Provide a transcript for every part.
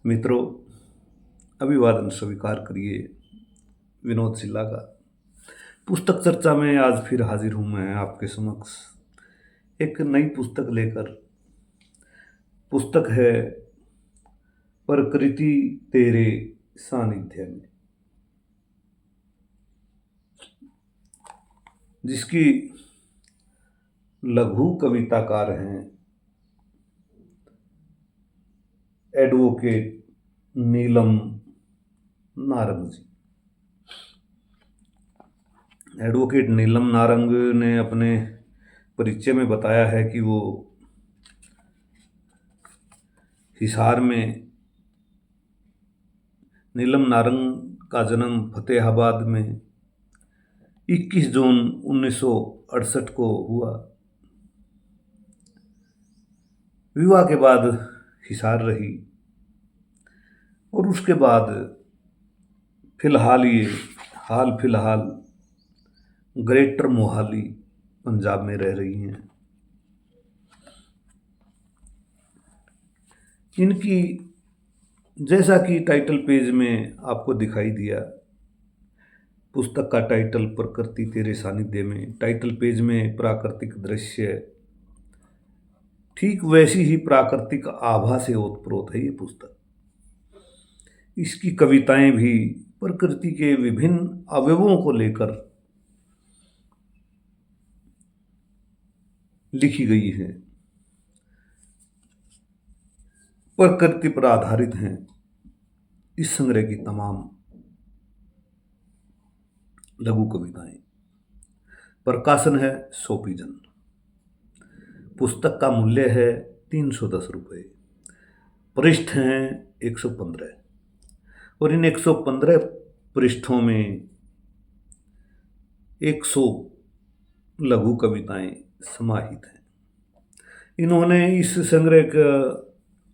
मित्रों, अभिवादन स्वीकार करिए विनोद सिल्ला का। पुस्तक चर्चा में आज फिर हाजिर हूं मैं आपके समक्ष एक नई पुस्तक लेकर। पुस्तक है प्रकृति तेरे सानिध्य में, जिसकी लघु कविताकार हैं एडवोकेट नीलम नारंग जी। एडवोकेट नीलम नारंग ने अपने परिचय में बताया है कि वो हिसार में नीलम नारंग का जन्म फतेहाबाद में 21 जून 1968 को हुआ। विवाह के बाद हिसार रही और उसके बाद हाल फिलहाल ग्रेटर मोहाली पंजाब में रह रही हैं। इनकी, जैसा कि टाइटल पेज में आपको दिखाई दिया, पुस्तक का टाइटल प्रकृति तेरे सानिध्य में, टाइटल पेज में प्राकृतिक दृश्य, ठीक वैसी ही प्राकृतिक आभा से ओतप्रोत है ये पुस्तक। इसकी कविताएं भी प्रकृति के विभिन्न अवयवों को लेकर लिखी गई हैं, प्रकृति पर आधारित हैं। इस संग्रह की तमाम लघु कविताएं। प्रकाशन है सोपीजन। पुस्तक का मूल्य है 310 रुपये। पृष्ठ हैं 115 और इन 115 पृष्ठों में 100 लघु कविताएं समाहित हैं। इन्होंने इस संग्रह का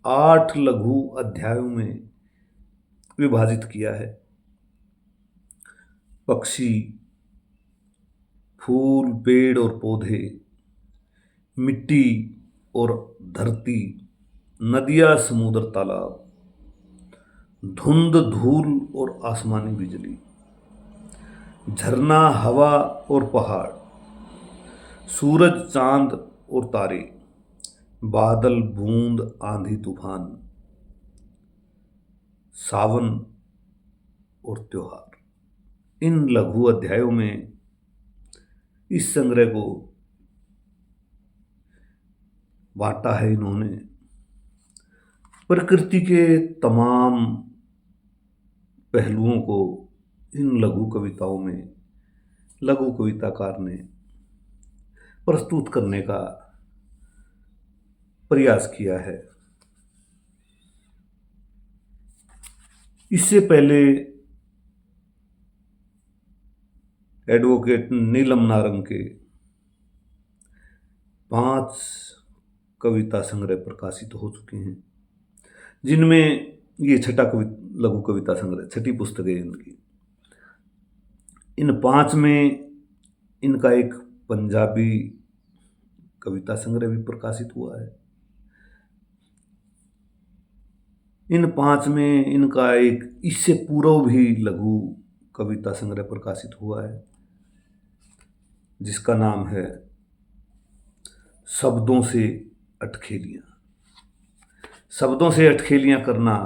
8 लघु अध्यायों में विभाजित किया है। पक्षी, फूल, पेड़ और पौधे, मिट्टी और धरती, नदियाँ, समुद्र, तालाब, धुंध, धूल और आसमानी बिजली, झरना, हवा और पहाड़, सूरज, चांद और तारे, बादल, बूंद, आंधी, तूफान, सावन और त्योहार। इन लघु अध्यायों में इस संग्रह को बांटा है इन्होंने। प्रकृति के तमाम पहलुओं को इन लघु कविताओं में लघु कविताकार ने प्रस्तुत करने का प्रयास किया है। इससे पहले एडवोकेट नीलम नारंग के 5 कविता संग्रह प्रकाशित हो चुके हैं, जिनमें ये लघु कविता संग्रह, छठी पुस्तक है इनकी। इन 5 में इनका एक पंजाबी कविता संग्रह भी प्रकाशित हुआ है। इन 5 में इनका एक इससे पूर्व भी लघु कविता संग्रह प्रकाशित हुआ है, जिसका नाम है शब्दों से अटखेलियां। शब्दों से अटखेलियां करना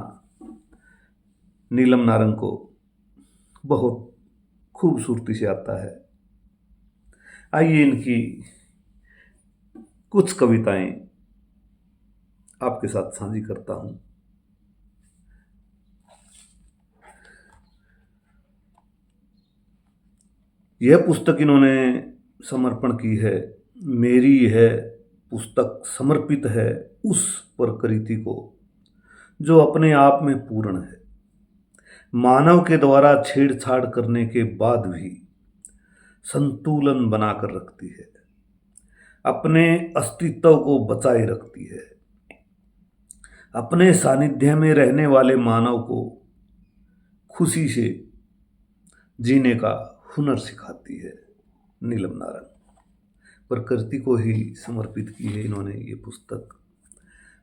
नीलम नारंग को बहुत खूबसूरती से आता है। आइए इनकी कुछ कविताएं आपके साथ साझी करता हूं। यह पुस्तक इन्होंने समर्पण की है, मेरी है पुस्तक समर्पित है उस प्रकृति को जो अपने आप में पूर्ण है, मानव के द्वारा छेड़छाड़ करने के बाद भी संतुलन बनाकर रखती है, अपने अस्तित्व को बचाए रखती है, अपने सानिध्य में रहने वाले मानव को खुशी से जीने का हुनर सिखाती है। नीलम नारंग प्रकृति को ही समर्पित की है इन्होंने ये पुस्तक,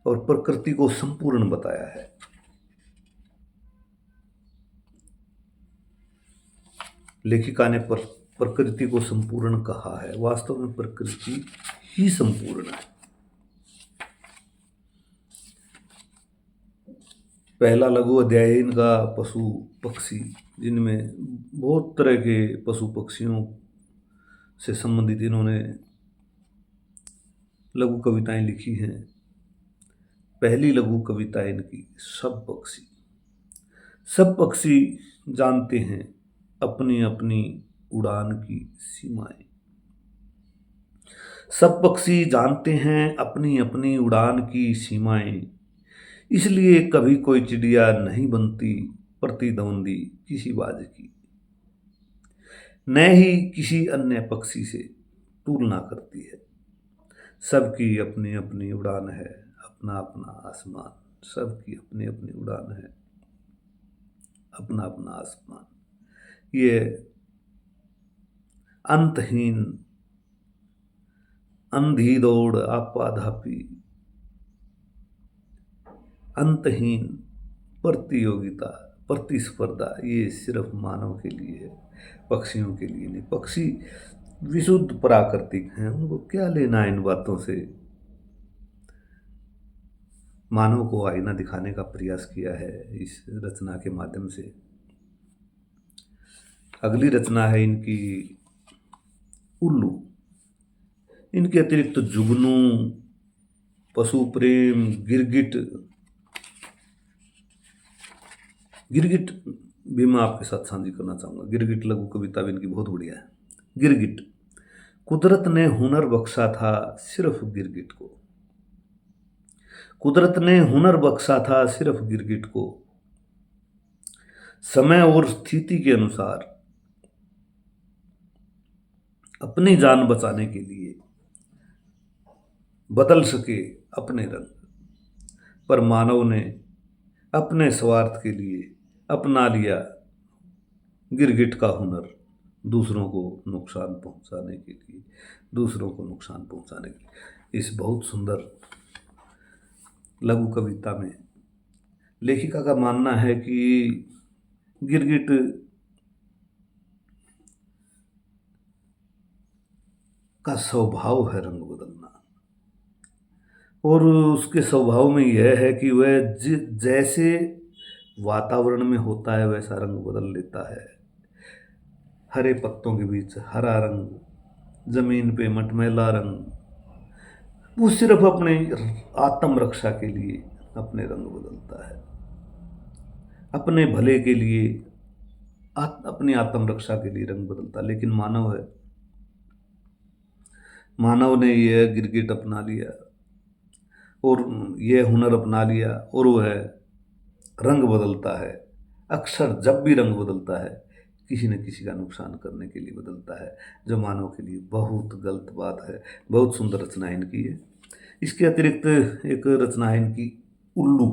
और प्रकृति को संपूर्ण बताया है। लेखिका ने प्रकृति को संपूर्ण कहा है, वास्तव में प्रकृति ही संपूर्ण है। पहला लघु अध्याय इनका पशु पक्षी, जिनमें बहुत तरह के पशु पक्षियों से संबंधित इन्होंने लघु कविताएं लिखी हैं। पहली लघु कविता इनकी सब पक्षी। सब पक्षी जानते हैं अपनी अपनी उड़ान की सीमाएं। सब पक्षी जानते हैं अपनी अपनी उड़ान की सीमाएं, इसलिए कभी कोई चिड़िया नहीं बनती प्रतिद्वंदी किसी बाज की, न ही किसी अन्य पक्षी से तुलना करती है। सबकी अपनी अपनी उड़ान है, अपना अपना आसमान। सबकी अपनी अपनी उड़ान है, अपना अपना आसमान। ये अंतहीन अंधी दौड़ आपाधापी, अंतहीन प्रतियोगिता प्रतिस्पर्धा, ये सिर्फ मानव के लिए है, पक्षियों के लिए नहीं। पक्षी विशुद्ध प्राकृतिक हैं, उनको क्या लेना इन बातों से। मानव को आईना दिखाने का प्रयास किया है इस रचना के माध्यम से। अगली रचना है इनकी उल्लू। इनके अतिरिक्त जुगनू, पशु प्रेम, गिरगिट। गिरगिट भी मैं आपके साथ साझी करना चाहूँगा। गिरगिट लघु कविता भी इनकी बहुत बढ़िया है। गिरगिट। कुदरत ने हुनर बख्शा था सिर्फ गिरगिट को। कुदरत ने हुनर बख्शा था सिर्फ गिरगिट को। समय और स्थिति के अनुसार अपनी जान बचाने के लिए बदल सके अपने रंग, पर मानव ने अपने स्वार्थ के लिए अपना लिया गिरगिट का हुनर, दूसरों को नुकसान पहुंचाने के लिए, दूसरों को नुकसान पहुंचाने के लिए। इस बहुत सुंदर लघु कविता में लेखिका का मानना है कि गिरगिट का स्वभाव है रंग बदलना, और उसके स्वभाव में यह है कि वह जैसे वातावरण में होता है वैसा रंग बदल लेता है। हरे पत्तों के बीच हरा रंग, जमीन पे मटमैला रंग। वो सिर्फ अपने आत्म रक्षा के लिए अपने रंग बदलता है, अपने भले के लिए, अपनी आत्म रक्षा के लिए रंग बदलता है। लेकिन मानव है, मानव ने यह गिरगिट अपना लिया और यह हुनर अपना लिया, और वह रंग बदलता है। अक्सर जब भी रंग बदलता है किसी न किसी का नुकसान करने के लिए बदलता है, जो मानव के लिए बहुत गलत बात है। बहुत सुंदर रचना इनकी है। इसके अतिरिक्त एक रचना है इनकी उल्लू।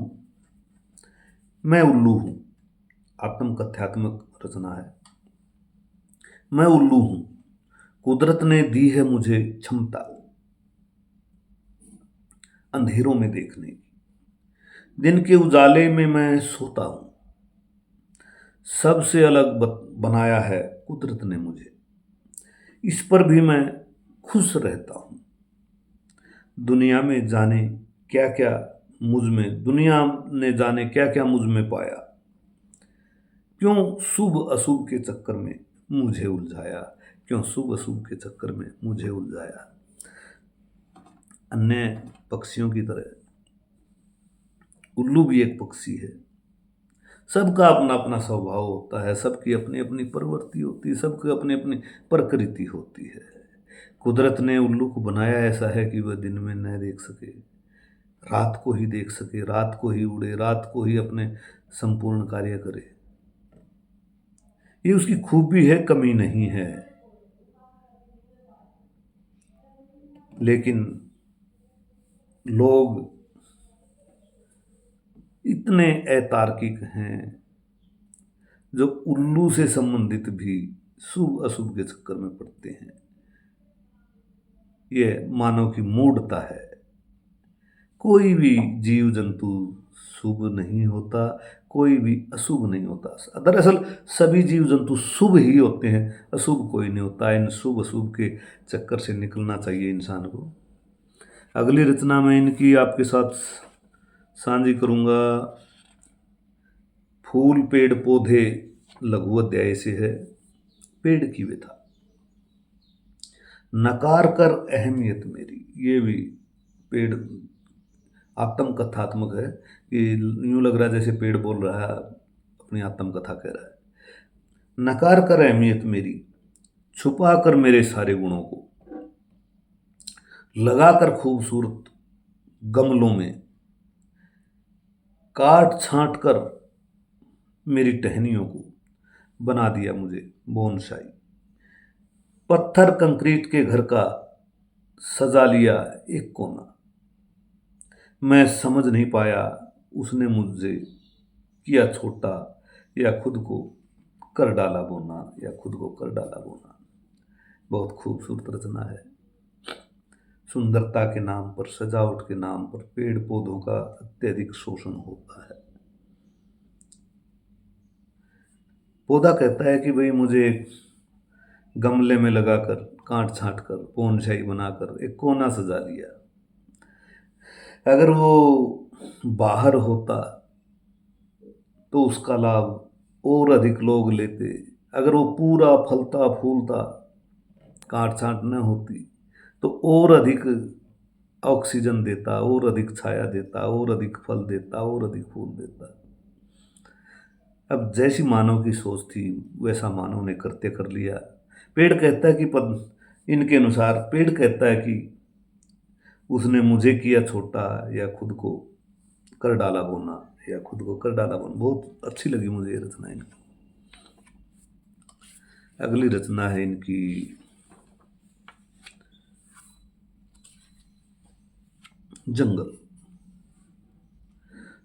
मैं उल्लू हूँ, आत्मकथ्यात्मक रचना है। मैं उल्लू हूँ, कुदरत ने दी है मुझे क्षमता अंधेरों में देखने की। दिन के उजाले में मैं सोता हूँ, सबसे अलग बनाया है कुदरत ने मुझे, इस पर भी मैं खुश रहता हूँ। दुनिया में जाने क्या क्या मुझ में, दुनिया ने जाने क्या क्या मुझ में पाया, क्यों शुभ अशुभ के चक्कर में मुझे उलझाया, क्यों शुभ अशुभ के चक्कर में मुझे उलझाया। अन्य पक्षियों की तरह उल्लू भी एक पक्षी है। सबका अपना अपना स्वभाव होता है, सबकी अपनी अपनी प्रवृत्ति होती है, सबकी अपनी अपनी प्रकृति होती है। कुदरत ने उल्लू को बनाया ऐसा है कि वह दिन में न देख सके, रात को ही देख सके, रात को ही उड़े, रात को ही अपने संपूर्ण कार्य करे। ये उसकी खूबी है, कमी नहीं है। लेकिन लोग इतने अतार्किक हैं जो उल्लू से संबंधित भी शुभ अशुभ के चक्कर में पड़ते हैं। यह मानव की मूढ़ता है। कोई भी जीव जंतु शुभ नहीं होता, कोई भी अशुभ नहीं होता। दरअसल सभी जीव जंतु शुभ ही होते हैं, अशुभ कोई नहीं होता। इन शुभ अशुभ के चक्कर से निकलना चाहिए इंसान को। अगली रचना में इनकी आपके साथ साझी करूँगा। फूल पेड़ पौधे लघु अध्याय से है। पेड़ की व्यथा। नकार कर अहमियत मेरी, ये भी पेड़ आत्मकथात्मक है कि यूं लग रहा है जैसे पेड़ बोल रहा है, अपनी आत्मकथा कह रहा है। नकार कर अहमियत मेरी, छुपा कर मेरे सारे गुणों को, लगा कर खूबसूरत गमलों में, काट छांट कर मेरी टहनियों को बना दिया मुझे बोनसाई। पत्थर कंक्रीट के घर का सजा लिया एक कोना। मैं समझ नहीं पाया उसने मुझे किया छोटा, या खुद को कर डाला बोना, या खुद को कर डाला बोना। बहुत खूबसूरत रचना है। सुंदरता के नाम पर, सजावट के नाम पर पेड़ पौधों का अत्यधिक शोषण होता है। पौधा कहता है कि भाई मुझे गमले में लगाकर, काट छांट कर, बोनसाई बनाकर एक कोना सजा लिया। अगर वो बाहर होता तो उसका लाभ और अधिक लोग लेते। अगर वो पूरा फलता फूलता, काट छांट न होती, तो और अधिक ऑक्सीजन देता, और अधिक छाया देता, और अधिक फल देता, और अधिक फूल देता। अब जैसी मानव की सोच थी वैसा मानव ने करते कर लिया। पेड़ कहता है कि इनके अनुसार पेड़ कहता है कि उसने मुझे किया छोटा, या खुद को कर डाला बोना, या खुद को कर डाला बोना। बहुत अच्छी लगी मुझे ये रचना इनकी। अगली रचना है इनकी जंगल।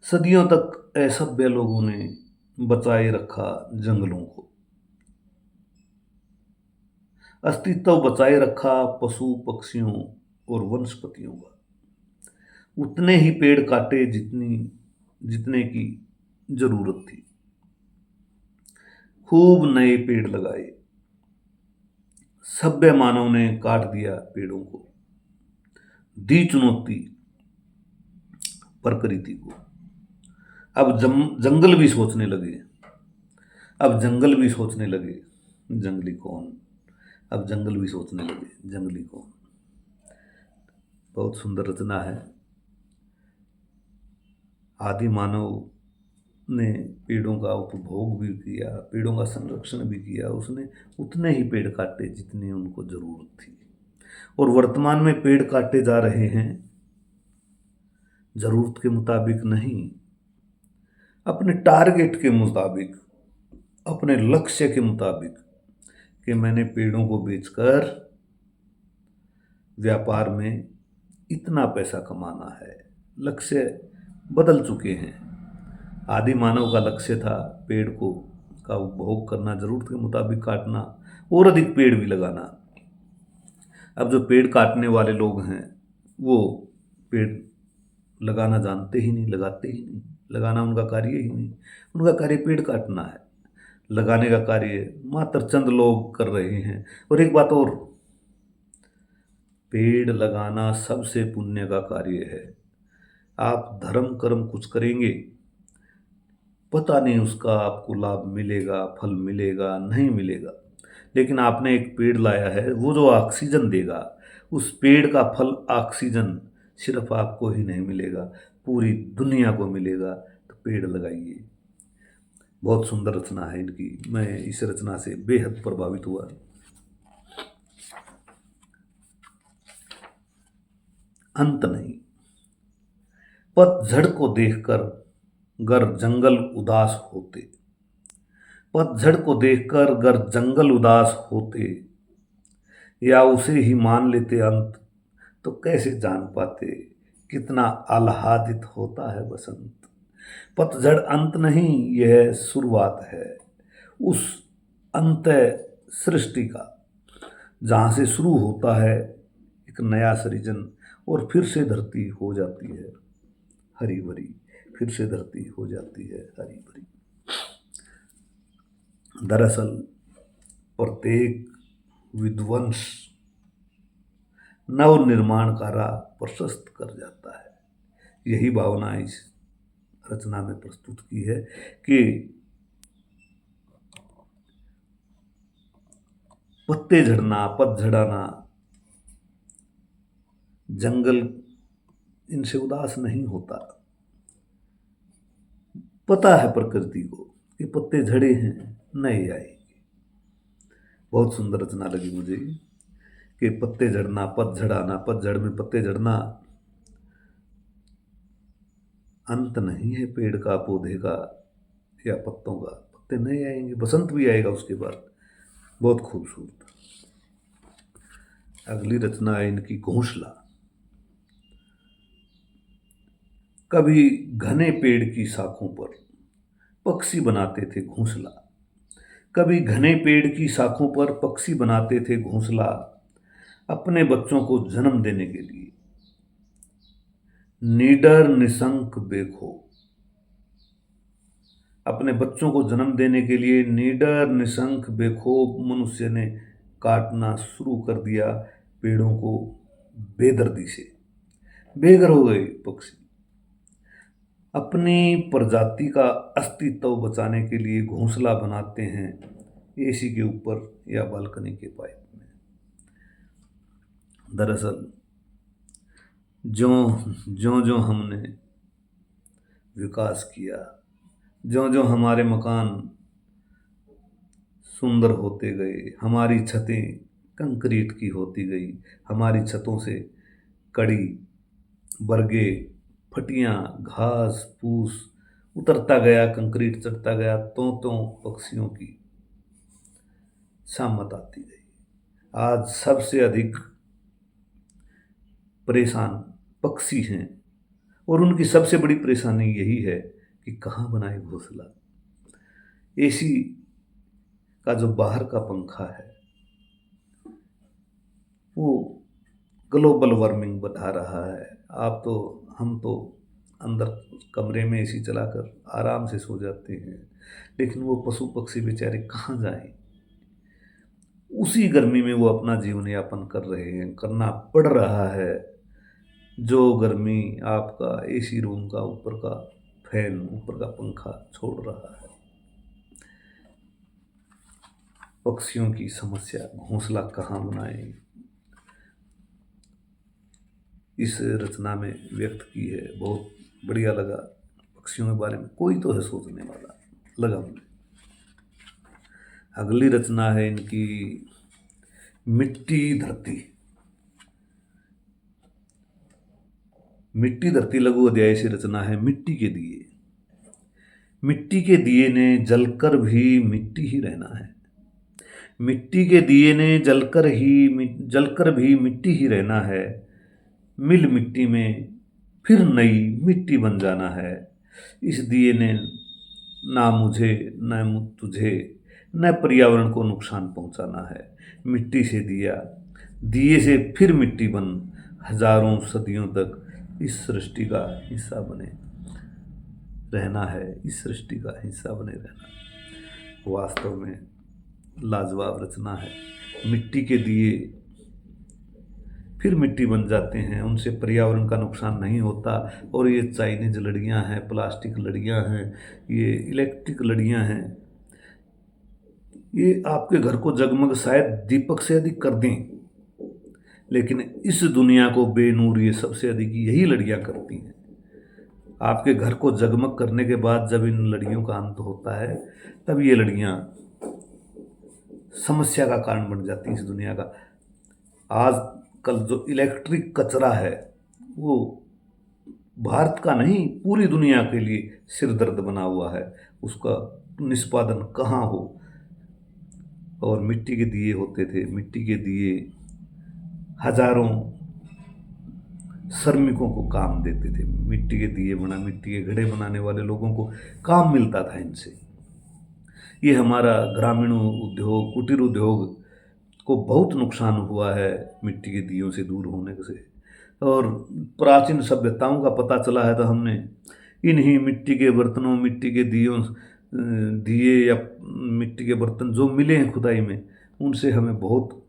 सदियों तक असभ्य लोगों ने बचाए रखा जंगलों को, अस्तित्व बचाए रखा पशु पक्षियों और वनस्पतियों का। उतने ही पेड़ काटे जितने की जरूरत थी। खूब नए पेड़ लगाए। सभ्य मानव ने काट दिया पेड़ों को, दी चुनौती प्रकृति को। अब जंगल भी सोचने लगे। अब जंगल भी सोचने लगे जंगली कौन। अब जंगल भी सोचने लगे जंगली कौन। बहुत सुंदर रचना है। आदि मानव ने पेड़ों का उपभोग भी किया, पेड़ों का संरक्षण भी किया। उसने उतने ही पेड़ काटे जितनी उनको जरूरत थी, और वर्तमान में पेड़ काटे जा रहे हैं जरूरत के मुताबिक नहीं, अपने टारगेट के मुताबिक, अपने लक्ष्य के मुताबिक, कि मैंने पेड़ों को बेचकर व्यापार में इतना पैसा कमाना है। लक्ष्य बदल चुके हैं। आदि मानव का लक्ष्य था पेड़ को का उपभोग करना, जरूरत के मुताबिक काटना, और अधिक पेड़ भी लगाना। अब जो पेड़ काटने वाले लोग हैं वो पेड़ लगाना जानते ही नहीं, लगाते ही नहीं। लगाना उनका कार्य ही नहीं। उनका कार्य पेड़ काटना है। लगाने का कार्य मात्र चंद लोग कर रहे हैं। और एक बात और, पेड़ लगाना सबसे पुण्य का कार्य है। आप धर्म कर्म कुछ करेंगे, पता नहीं उसका आपको लाभ मिलेगा, फल मिलेगा नहीं मिलेगा, लेकिन आपने एक पेड़ लाया है, वो जो ऑक्सीजन देगा, उस पेड़ का फल ऑक्सीजन सिर्फ आपको ही नहीं मिलेगा, पूरी दुनिया को मिलेगा। तो पेड़ लगाइए। बहुत सुंदर रचना है इनकी। मैं इस रचना से बेहद प्रभावित हुआ। अंत नहीं। पतझड़ को देखकर गर जंगल उदास होते, पतझड़ को देखकर गर जंगल उदास होते, या उसे ही मान लेते अंत, तो कैसे जान पाते कितना आह्लादित होता है बसंत। पतझड़ अंत नहीं, यह शुरुआत है उस अंत सृष्टि का, जहाँ से शुरू होता है एक नया सृजन, और फिर से धरती हो जाती है हरी भरी। फिर से धरती हो जाती है हरी भरी। दरअसल प्रत्येक विध्वंस नव निर्माण का राह प्रशस्त कर जाता है। यही भावना इस रचना में प्रस्तुत की है कि पत्ते झड़ना, पतझड़ाना, जंगल इनसे उदास नहीं होता। पता है प्रकृति को कि पत्ते झड़े हैं, नए आएंगे। बहुत सुंदर रचना लगी मुझे कि पत्ते झड़ना, पतझड़ाना, पतझड़ में पत्ते झड़ना अंत नहीं है पेड़ का, पौधे का या पत्तों का। पत्ते नए आएंगे, बसंत भी आएगा उसके बाद। बहुत खूबसूरत। अगली रचना है इनकी घोंसला। कभी घने पेड़ की शाखों पर पक्षी बनाते थे घोंसला। कभी घने पेड़ की शाखों पर पक्षी बनाते थे घोंसला, अपने बच्चों को जन्म देने के लिए। निडर निशंक बेखौफ, अपने बच्चों को जन्म देने के लिए निडर निशंक बेखौफ मनुष्य ने काटना शुरू कर दिया पेड़ों को बेदर्दी से। बेघर हो गए पक्षी। अपनी प्रजाति का अस्तित्व बचाने के लिए घोंसला बनाते हैं एसी के ऊपर या बालकनी के पाइप में। दरअसल ज्यों ज्यों हमने विकास किया, ज्यों ज्यों हमारे मकान सुंदर होते गए, हमारी छतें कंक्रीट की होती गई, हमारी छतों से कड़ी, बरगे, फटियां, घास फूस उतरता गया, कंक्रीट चढ़ता गया, तों पक्षियों की शामत आती गई। आज सबसे अधिक परेशान पक्षी हैं और उनकी सबसे बड़ी परेशानी यही है कि कहाँ बनाए घोंसला। एसी का जो बाहर का पंखा है वो ग्लोबल वार्मिंग बढ़ा रहा है। हम तो अंदर कमरे में एसी चलाकर आराम से सो जाते हैं, लेकिन वो पशु पक्षी बेचारे कहाँ जाएं। उसी गर्मी में वो अपना जीवन यापन कर रहे हैं, करना पड़ रहा है। जो गर्मी आपका एसी रूम का ऊपर का फैन, ऊपर का पंखा छोड़ रहा है। पक्षियों की समस्या, घोंसला कहाँ बनाएं, इस रचना में व्यक्त की है। बहुत बढ़िया लगा। पक्षियों के बारे में कोई तो है सोचने वाला, लगा मुझे। अगली रचना है इनकी मिट्टी धरती। मिट्टी धरती लघु अध्याय से रचना है मिट्टी के दिए। मिट्टी के दिए ने जलकर भी मिट्टी ही रहना है। मिट्टी के दिए ने जलकर भी मिट्टी ही रहना है। मिल मिट्टी में फिर नई मिट्टी बन जाना है। इस दिए ने ना मुझे न तुझे न पर्यावरण को नुकसान पहुंचाना है। मिट्टी से दिया, दिए से फिर मिट्टी बन, हजारों सदियों तक इस सृष्टि का हिस्सा बने रहना है। इस सृष्टि का हिस्सा बने रहना। वास्तव में लाजवाब रचना है। मिट्टी के दिए फिर मिट्टी बन जाते हैं, उनसे पर्यावरण का नुकसान नहीं होता। और ये चाइनीज लड़ियाँ हैं, प्लास्टिक लड़ियाँ हैं, ये इलेक्ट्रिक लड़ियाँ हैं, ये आपके घर को जगमग शायद दीपक से अधिक कर दें, लेकिन इस दुनिया को बेनूर ये सबसे अधिक यही लड़ियाँ करती हैं। आपके घर को जगमग करने के बाद जब इन लड़ियों का अंत होता है, तब ये लड़ियाँ समस्या का कारण बन जाती हैं इस दुनिया का। आज कल जो इलेक्ट्रिक कचरा है वो भारत का नहीं, पूरी दुनिया के लिए सिरदर्द बना हुआ है। उसका निष्पादन कहाँ हो। और मिट्टी के दिए होते थे। मिट्टी के दिए हजारों श्रमिकों को काम देते थे। मिट्टी के दिए मिट्टी के घड़े बनाने वाले लोगों को काम मिलता था इनसे। ये हमारा ग्रामीण उद्योग, कुटीर उद्योग को बहुत नुकसान हुआ है मिट्टी के दियों से दूर होने से। और प्राचीन सभ्यताओं का पता चला है तो हमने इन्हीं मिट्टी के बर्तनों, मिट्टी के दिए या मिट्टी के बर्तन जो मिले हैं खुदाई में, उनसे हमें बहुत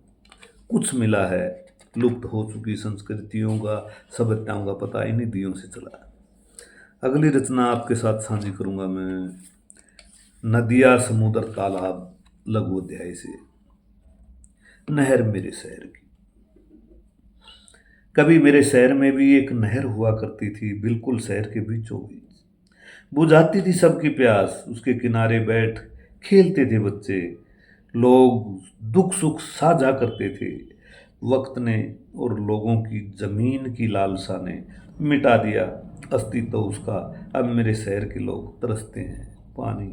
कुछ मिला है। लुप्त हो चुकी संस्कृतियों का, सभ्यताओं का पता इन्हीं दियों से चला है। अगली रचना आपके साथ साझी करूंगा मैं, नदियाँ, समुद्र, तालाब, लघु अध्याय से। नहर मेरे शहर की। कभी मेरे शहर में भी एक नहर हुआ करती थी, बिल्कुल शहर के बीचों बीच। बुझाती थी सबकी प्यास, उसके किनारे बैठ खेलते थे बच्चे। लोग दुख सुख साझा करते थे। वक्त ने और लोगों की जमीन की लालसा ने मिटा दिया अस्तित्व उसका। अब मेरे शहर के लोग तरसते हैं पानी,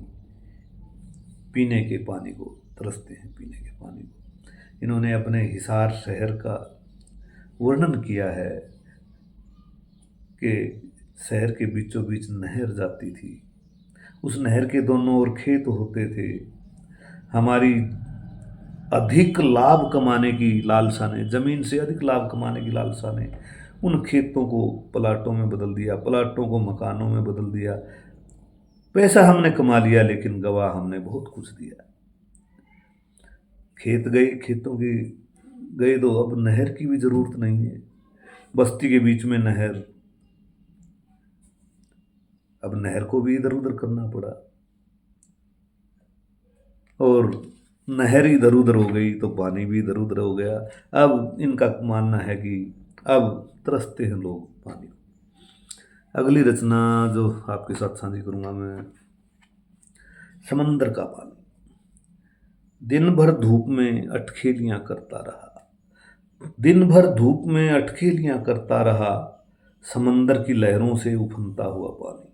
पीने के पानी को, तरसते हैं पीने के पानी को। इन्होंने अपने हिसार शहर का वर्णन किया है कि शहर के बीचों बीच नहर जाती थी, उस नहर के दोनों ओर खेत होते थे। हमारी अधिक लाभ कमाने की लालसा ने, जमीन से अधिक लाभ कमाने की लालसा ने उन खेतों को प्लाटों में बदल दिया, प्लाटों को मकानों में बदल दिया। पैसा हमने कमा लिया, लेकिन गवा हमने बहुत कुछ दिया। खेत गए, खेतों के गए तो अब नहर की भी जरूरत नहीं है। बस्ती के बीच में नहर, अब नहर को भी इधर उधर करना पड़ा, और नहर इधर उधर हो गई तो पानी भी इधर उधर हो गया। अब इनका मानना है कि अब तरसते हैं लोग पानी को। अगली रचना जो आपके साथ साझी करूंगा मैं, समंदर का पानी। दिन भर धूप में अटखेलियां करता रहा, दिन भर धूप में अटखेलियां करता रहा, समंदर की लहरों से उफनता हुआ पानी।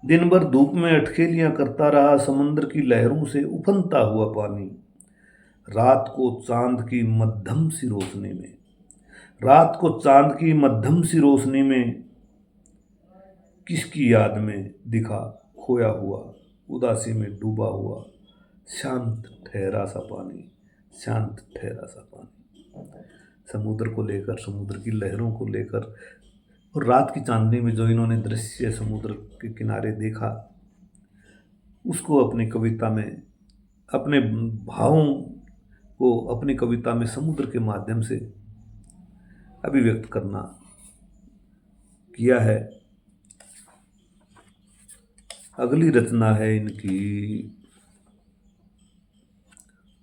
दिन भर धूप में अटखेलियां करता रहा, समंदर की लहरों से उफनता हुआ पानी। रात को चांद की मध्यम सी रोशनी में, रात को चांद की मध्यम सी रोशनी में किसकी याद में दिखा खोया हुआ, उदासी में डूबा हुआ, शांत ठहरा सा पानी, शांत ठहरा सा पानी। समुद्र को लेकर, समुद्र की लहरों को लेकर, और रात की चांदनी में जो इन्होंने दृश्य समुद्र के किनारे देखा, उसको अपनी कविता में, अपने भावों को अपनी कविता में समुद्र के माध्यम से अभिव्यक्त करना किया है। अगली रचना है इनकी,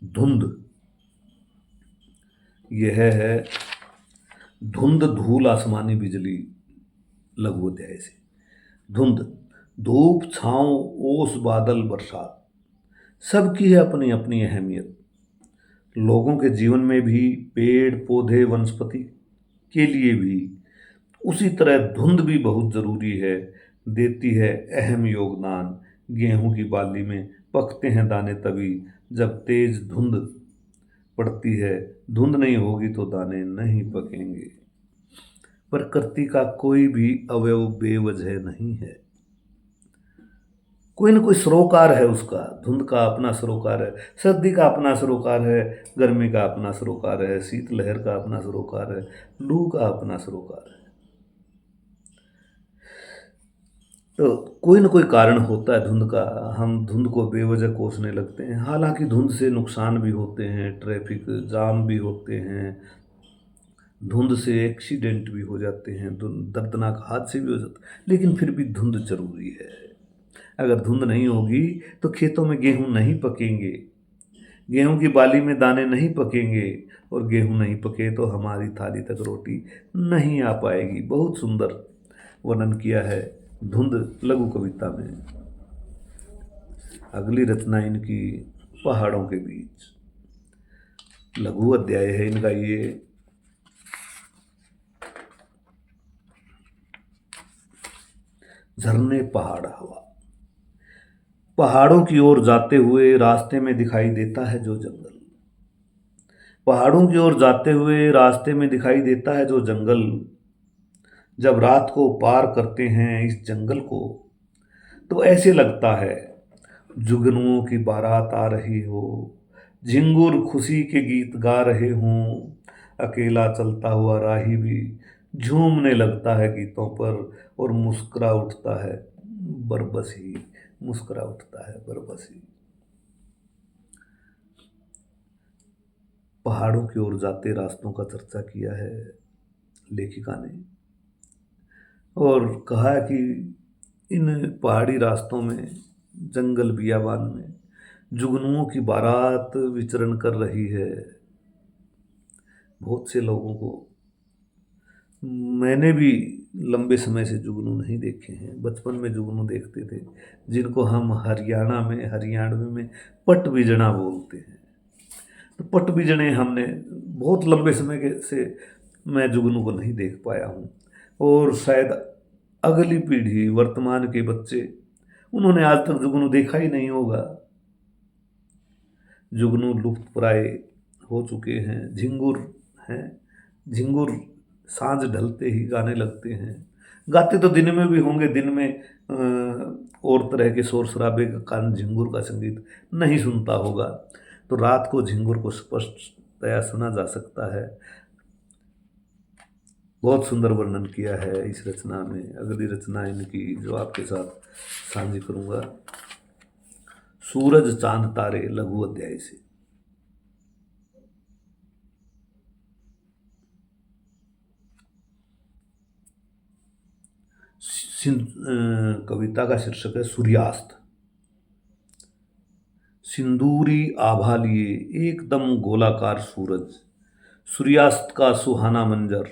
धुंध। यह है धुंध, धूल, आसमानी बिजली, लघु अध्याय से। धुंध, धूप, छांव, ओस, बादल, बरसात, सबकी है अपनी अपनी अहमियत। लोगों के जीवन में भी, पेड़ पौधे वनस्पति के लिए भी उसी तरह धुंध भी बहुत जरूरी है, देती है अहम योगदान। गेहूं की बाली में पकते हैं दाने तभी जब तेज धुंध पड़ती है, धुंध नहीं होगी तो दाने नहीं पकेंगे। प्रकृति का कोई भी अवयव बेवजह नहीं है, कोई ना कोई सरोकार है उसका। धुंध का अपना सरोकार है, सर्दी का अपना सरोकार है, गर्मी का अपना सरोकार है, शीतलहर का अपना सरोकार है, लू का अपना सरोकार है। तो कोई ना कोई कारण होता है धुंध का। हम धुंध को बेवजह कोसने लगते हैं, हालांकि धुंध से नुकसान भी होते हैं, ट्रैफिक जाम भी होते हैं, धुंध से एक्सीडेंट भी हो जाते हैं, दर्दनाक हादसे भी हो जाते हैं, लेकिन फिर भी धुंध जरूरी है। अगर धुंध नहीं होगी तो खेतों में गेहूं नहीं पकेंगे, गेहूं की बाली में दाने नहीं पकेंगे, और गेहूं नहीं पके तो हमारी थाली तक रोटी नहीं आ पाएगी। बहुत सुंदर वर्णन किया है धुंध लघु कविता में। अगली रचना इनकी, पहाड़ों के बीच, लघु अध्याय है इनका ये। झरने, पहाड़, हवा। पहाड़ों की ओर जाते हुए रास्ते में दिखाई देता है जो जंगल, पहाड़ों की ओर जाते हुए रास्ते में दिखाई देता है जो जंगल। जब रात को पार करते हैं इस जंगल को तो ऐसे लगता है जुगनुओं की बारात आ रही हो, झिंगुर खुशी के गीत गा रहे हों। अकेला चलता हुआ राही भी झूमने लगता है गीतों पर और मुस्कुरा उठता है बरबस ही मुस्कुरा उठता है, बरबस ही। पहाड़ों की ओर जाते रास्तों का चर्चा किया है लेखिका ने, और कहा है कि इन पहाड़ी रास्तों में, जंगल बियाबान में जुगनुओं की बारात विचरण कर रही है। बहुत से लोगों को, मैंने भी लंबे समय से जुगनू नहीं देखे हैं। बचपन में जुगनू देखते थे, जिनको हम हरियाणा में, हरियाणवी में पट बिजना बोलते हैं। तो पट बिजने हमने बहुत लंबे समय के से मैं जुगनू को नहीं देख पाया हूँ, और शायद अगली पीढ़ी, वर्तमान के बच्चे, उन्होंने आज तक जुगनू देखा ही नहीं होगा। जुगनू लुप्त प्राय हो चुके हैं। झिंगुर हैं, झिंगुर सांझ ढलते ही गाने लगते हैं। गाते तो दिन में भी होंगे, दिन में और तरह के शोर शराबे के कारण झिंगुर का संगीत नहीं सुनता होगा, तो रात को झिंगुर को स्पष्टतया सुना जा सकता है। बहुत सुंदर वर्णन किया है इस रचना में। अगली रचना इनकी जो आपके साथ साझी करूंगा, सूरज चांद तारे, लघु अध्याय से। कविता का शीर्षक है सूर्यास्त। सिंदूरी आभा लिए एकदम गोलाकार सूरज, सूर्यास्त का सुहाना मंजर,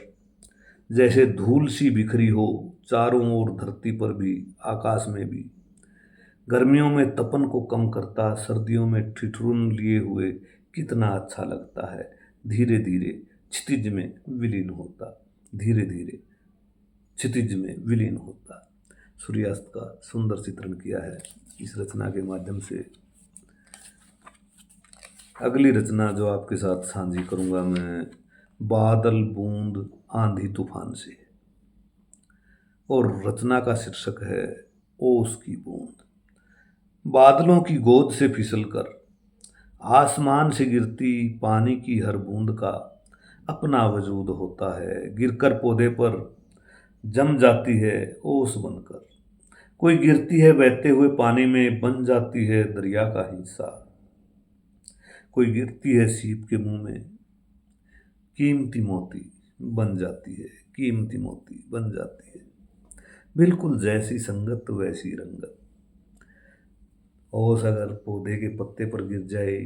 जैसे धूल सी बिखरी हो चारों ओर, धरती पर भी आकाश में भी। गर्मियों में तपन को कम करता, सर्दियों में ठिठुरन लिए हुए कितना अच्छा लगता है। धीरे धीरे क्षितिज में विलीन होता, धीरे धीरे क्षितिज में विलीन होता। सूर्यास्त का सुंदर चित्रण किया है इस रचना के माध्यम से। अगली रचना जो आपके साथ साझी करूंगा मैं, बादल बूंद आंधी तूफान से, और रचना का शीर्षक है ओस की बूंद। बादलों की गोद से फिसलकर आसमान से गिरती पानी की हर बूंद का अपना वजूद होता है। गिरकर पौधे पर जम जाती है ओस बनकर, कोई गिरती है बहते हुए पानी में, बन जाती है दरिया का हिस्सा। कोई गिरती है सीप के मुंह में, कीमती मोती बन जाती है, कीमती मोती बन जाती है। बिल्कुल जैसी संगत वैसी रंगत। ओस अगर पौधे के पत्ते पर गिर जाए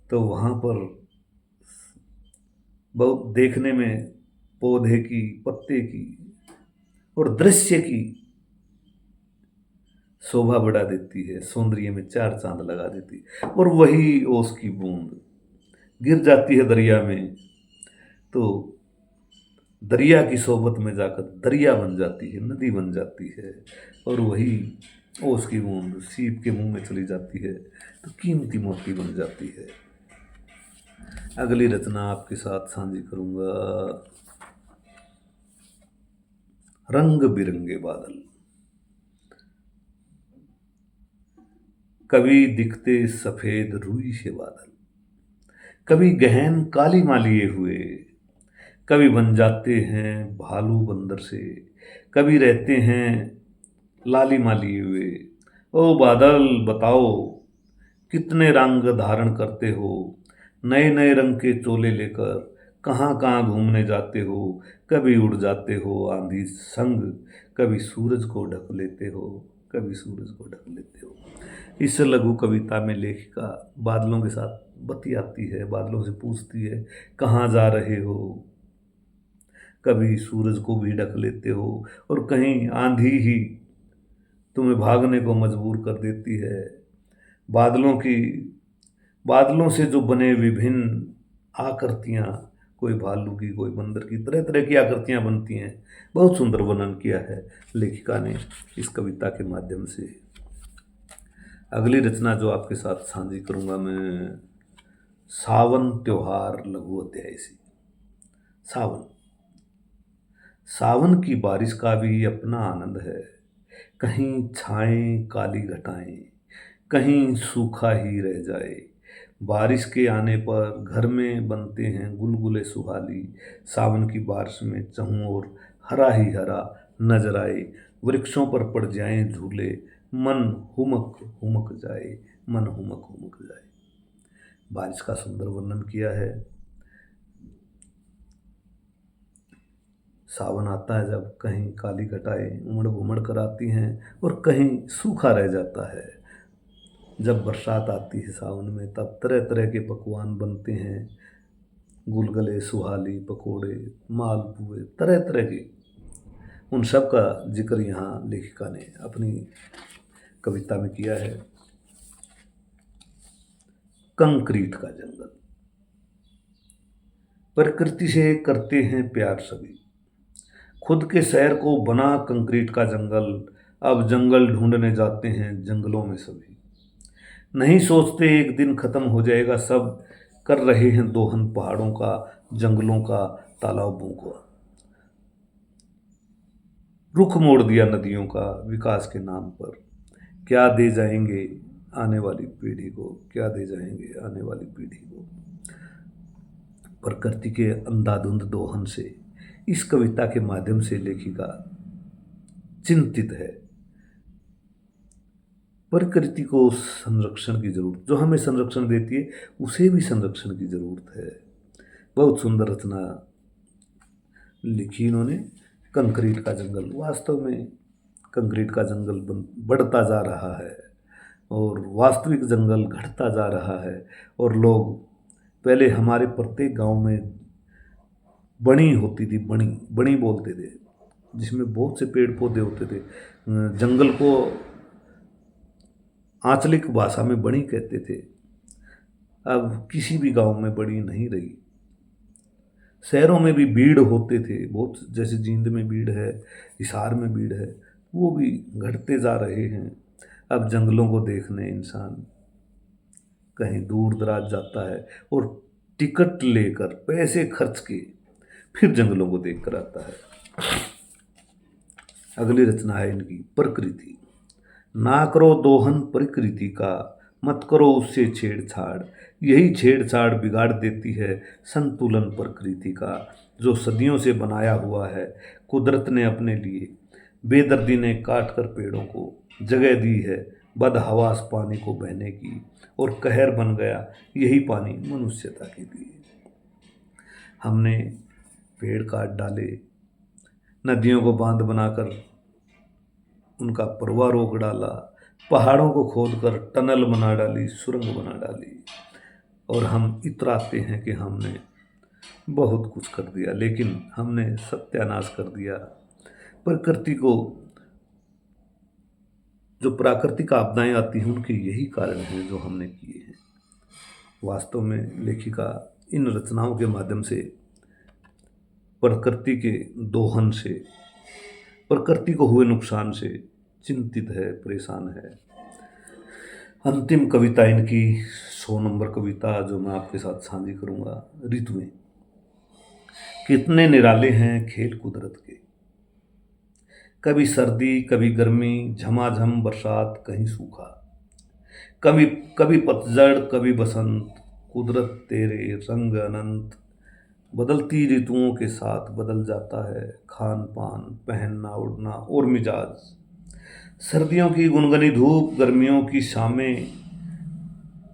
तो वहां पर बहुत देखने में पौधे की, पत्ते की और दृश्य की शोभा बढ़ा देती है, सौंदर्य में चार चांद लगा देती है। और वही ओस की बूंद गिर जाती है दरिया में, तो दरिया की सोबत में जाकर दरिया बन जाती है, नदी बन जाती है। और वही ओस की बूंद सीप के मुंह में चली जाती है तो कीमती मोती बन जाती है। अगली रचना आपके साथ साझी करूंगा, रंग बिरंगे बादल। कभी दिखते सफेद रुई से बादल, कभी गहन काली मालिए हुए, कभी बन जाते हैं भालू बंदर से, कभी रहते हैं लालिमा लिए हुए। ओ बादल बताओ कितने रंग धारण करते हो, नए नए रंग के चोले लेकर कहाँ कहाँ घूमने जाते हो। कभी उड़ जाते हो आंधी संग, कभी सूरज को ढक लेते हो, कभी सूरज को ढक लेते हो। इस लघु कविता में लेखिका बादलों के साथ बतियाती है, बादलों से पूछती है कहाँ जा रहे हो। कभी सूरज को भी ढक लेते हो, और कहीं आंधी ही तुम्हें भागने को मजबूर कर देती है। बादलों की, बादलों से जो बने विभिन्न आकृतियाँ, कोई भालू की, कोई बंदर की, तरह तरह की आकृतियाँ बनती हैं। बहुत सुंदर वर्णन किया है लेखिका ने इस कविता के माध्यम से। अगली रचना जो आपके साथ साझी करूंगा मैं, सावन त्योहार, लघु अध्याय से। सावन, सावन की बारिश का भी अपना आनंद है। कहीं छाएं काली घटाएं, कहीं सूखा ही रह जाए। बारिश के आने पर घर में बनते हैं गुलगुले सुहाली। सावन की बारिश में चारों ओर हरा ही हरा नजर आए। वृक्षों पर पड़ जाएं झूले, मन हुमक हुमक जाए, मन हुमक हुमक जाए। बारिश का सुंदर वर्णन किया है। सावन आता है जब कहीं काली घटाएं उमड़ घुमड़ कर आती हैं और कहीं सूखा रह जाता है। जब बरसात आती है सावन में तब तरह तरह के पकवान बनते हैं, गुलगुले, सुहाली, पकोड़े, मालपुए, तरह तरह के। उन सब का जिक्र यहाँ लेखिका ने अपनी कविता में किया है। कंक्रीट का जंगल। प्रकृति से करते हैं प्यार सभी, खुद के शहर को बना कंक्रीट का जंगल। अब जंगल ढूंढने जाते हैं जंगलों में सभी, नहीं सोचते एक दिन खत्म हो जाएगा सब। कर रहे हैं दोहन पहाड़ों का, जंगलों का, तालाबों का। रुख मोड़ दिया नदियों का विकास के नाम पर। क्या दे जाएंगे आने वाली पीढ़ी को, क्या दे जाएंगे आने वाली पीढ़ी को। प्रकृति के अंधाधुंध दोहन से इस कविता के माध्यम से लेखिका चिंतित है। प्रकृति को संरक्षण की जरूरत, जो हमें संरक्षण देती है उसे भी संरक्षण की जरूरत है। बहुत सुंदर रचना लिखी इन्होंने। कंक्रीट का जंगल, वास्तव में कंक्रीट का जंगल बढ़ता जा रहा है और वास्तविक जंगल घटता जा रहा है। और लोग, पहले हमारे प्रत्येक गांव में बणी होती थी, बणी बणी बोलते थे, जिसमें बहुत से पेड़ पौधे होते थे। जंगल को आंचलिक भाषा में बणी कहते थे। अब किसी भी गांव में बणी नहीं रही। शहरों में भी बीड़ होते थे बहुत, जैसे जींद में बीड़ है, हिसार में बीड़ है, वो भी घटते जा रहे हैं। अब जंगलों को देखने इंसान कहीं दूर दराज जाता है और टिकट लेकर पैसे खर्च के फिर जंगलों को देख कर आता है। अगली रचना है इनकी प्रकृति। ना करो दोहन प्रकृति का, मत करो उससे छेड़छाड़। यही छेड़छाड़ बिगाड़ देती है संतुलन प्रकृति का, जो सदियों से बनाया हुआ है कुदरत ने अपने लिए। बेदर्दी ने काट कर पेड़ों को जगह दी है बदहवास पानी को बहने की, और कहर बन गया यही पानी मनुष्यता के लिए। हमने पेड़ काट डाले, नदियों को बांध बनाकर उनका प्रवाह रोक डाला, पहाड़ों को खोदकर टनल बना डाली, सुरंग बना डाली, और हम इतराते हैं कि हमने बहुत कुछ कर दिया, लेकिन हमने सत्यानाश कर दिया। प्रकृति को, जो प्राकृतिक आपदाएं आती हैं उनके यही कारण हैं जो हमने किए हैं। वास्तव में लेखिका इन रचनाओं के माध्यम से प्रकृति के दोहन से, प्रकृति को हुए नुकसान से चिंतित है, परेशान है। अंतिम कविता इनकी 100 नंबर कविता जो मैं आपके साथ साझी करूंगा, ऋतुएं। कितने निराले हैं खेल कुदरत के, कभी सर्दी कभी गर्मी, झमाझम बरसात कहीं सूखा, कभी कभी पतझड़ कभी बसंत। कुदरत तेरे रंग अनंत, बदलती ऋतुओं के साथ बदल जाता है खान पान, पहनना ओढ़ना और मिजाज। सर्दियों की गुनगुनी धूप, गर्मियों की शामें,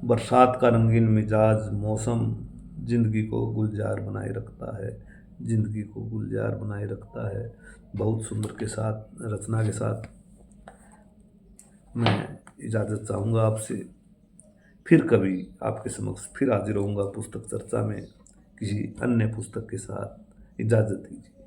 बरसात का रंगीन मिजाज। मौसम जिंदगी को गुलजार बनाए रखता है, जिंदगी को गुलजार बनाए रखता है। बहुत सुंदर के साथ, रचना के साथ मैं इजाज़त चाहूँगा आपसे। फिर कभी आपके समक्ष फिर हाजिर होऊंगा पुस्तक चर्चा में किसी अन्य पुस्तक के साथ। इजाज़त दीजिए।